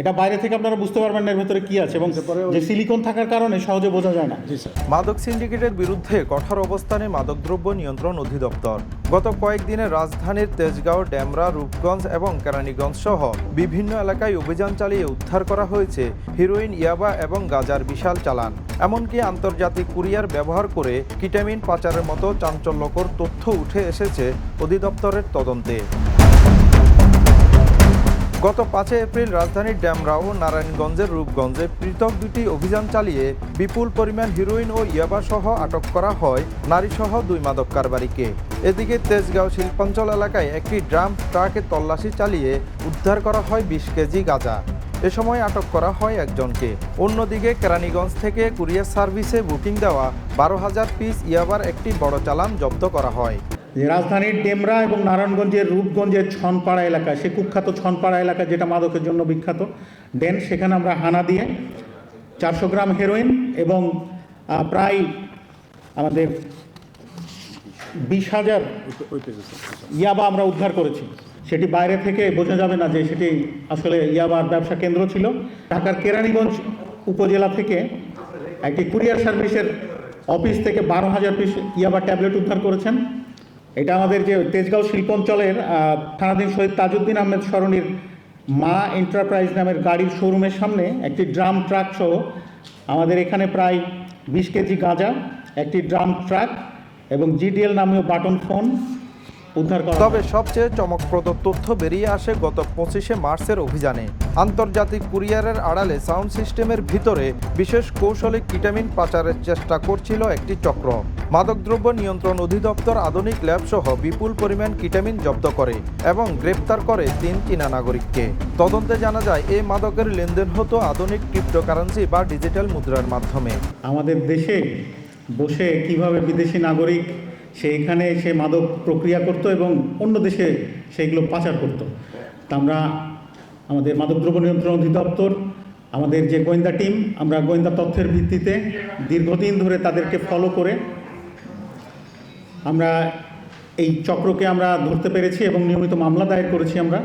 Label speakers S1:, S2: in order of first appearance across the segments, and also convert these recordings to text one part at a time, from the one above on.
S1: এটা বাইরে থেকে আপনারা বুঝতে পারবেন না এর ভেতরে কি আছে, এবং যে সিলিকন থাকার কারণে সহজে বোঝা যায় না।
S2: মাদক সিন্ডিকেটের বিরুদ্ধে কঠোর অবস্থানে মাদকদ্রব্য নিয়ন্ত্রণ অধিদপ্তর গত কয়েকদিনে রাজধানীর তেজগাঁও, ডেমরা, রূপগঞ্জ এবং কেরানীগঞ্জ সহ বিভিন্ন এলাকায় অভিযান চালিয়ে উদ্ধার করা হয়েছে হেরোইন, ইয়াবা এবং গাঁজার বিশাল চালান। এমনকি আন্তর্জাতিক কুরিয়ার ব্যবহার করে কিটামিন পাচারের মতো চাঞ্চল্যকর তথ্য উঠে এসেছে অধিদপ্তরের তদন্তে। গত 5 এপ্রিল রাজধানীর ডেমরা ও নারায়ণগঞ্জের রূপগঞ্জে পৃথক দুটি অভিযান চালিয়ে বিপুল পরিমাণ হেরোইন ও ইয়াবা সহ আটক করা হয় নারীসহ 2 মাদক কারবারিকে। এদিকে তেজগাঁও শিল্পাঞ্চল এলাকায় একটি ড্রাম ট্রাকে তল্লাশি চালিয়ে উদ্ধার করা হয় 20 কেজি গাঁজা। এ সময় আটক করা হয় একজনকে। অন্যদিকে কেরানীগঞ্জ থেকে কুরিয়ার সার্ভিসে বুকিং দেওয়া 12,000 পিস ইয়াবার একটি বড় চালান জব্দ করা হয়।
S1: রাজধানীর ডেমরা এবং নারায়ণগঞ্জের রূপগঞ্জের ছনপাড়া এলাকা, সে কুখ্যাত ছনপাড়া এলাকা যেটা মাদকের জন্য বিখ্যাত ডেন, সেখানে আমরা হানা দিয়ে 400 গ্রাম হেরোইন এবং প্রায় আমাদের 20,000 ইয়াবা আমরা উদ্ধার করেছি। সেটি বাইরে থেকে বোঝা যাবে না যে সেটি আসলে ইয়াবার ব্যবসা কেন্দ্র ছিল। ঢাকার কেরানীগঞ্জ উপজেলা থেকে একটি কুরিয়ার সার্ভিসের অফিস থেকে 12,000 পিস ইয়াবা ট্যাবলেট উদ্ধার করেছেন। এটা আমাদের যে তেজগাঁও শিল্পাঞ্চলের থানাধীন শহীদ তাজউদ্দিন আহমেদ সরণির মা এন্টারপ্রাইজ নামের গাড়ির শোরুমের সামনে একটি ড্রাম ট্রাক সহ আমাদের এখানে প্রায় 20 কেজি গাঁজা, একটি ড্রাম ট্রাক এবং জিডিএল নামীয় বাটন ফোন উদ্ধার করা।
S2: তবে সবচেয়ে চমকপ্রদ তথ্য বেরিয়ে আসে গত 25শে মার্চের অভিযানে। আন্তর্জাতিক কুরিয়ারের আড়ালে সাউন্ড সিস্টেমের ভিতরে বিশেষ কৌশলে কিটামিন পাচারের চেষ্টা করছিল একটি চক্র। মাদকদ্রব্য নিয়ন্ত্রণ অধিদপ্তর আধুনিক ল্যাব সহ বিপুল পরিমাণ কিটামিন জব্দ করে এবং গ্রেপ্তার করে 3 চীনা নাগরিককে। তদন্তে জানা যায় এই মাদকের লেনদেন হতো আধুনিক ক্রিপ্টোকারেন্সি বা ডিজিটাল মুদ্রার মাধ্যমে।
S1: আমাদের দেশে বসে কিভাবে বিদেশি নাগরিক সেইখানে সে মাদক প্রক্রিয়া করত এবং অন্য দেশে সেইগুলো পাচার করত, তা আমরা আমাদের মাদকদ্রব্য নিয়ন্ত্রণ অধিদপ্তর, আমাদের যে গোয়েন্দা টিম, আমরা গোয়েন্দা তথ্যের ভিত্তিতে দীর্ঘদিন ধরে তাদেরকে ফলো করে আমরা এই চক্রকে আমরা ধরতে পেরেছি এবং নিয়মিত মামলা দায়ের করেছি আমরা।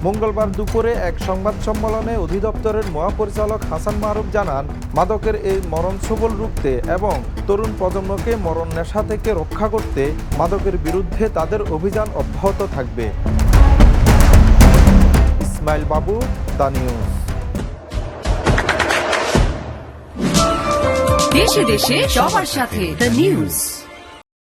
S2: মঙ্গলবার দুপুরে এক সংবাদ সম্মেলনে অধিদপ্তরের মহাপরিচালক হাসান মারুফ জানান, মাদকের এই মরণসবল রুখতে এবং তরুণ প্রজন্মকে মরণ নেশা থেকে রক্ষা করতে মাদকের বিরুদ্ধে তাদের অভিযান অব্যাহত থাকবে। ইসমাইল বাবু, দ্য নিউজ।
S3: দেশে দেশে সবার সাথে দ্য নিউজ।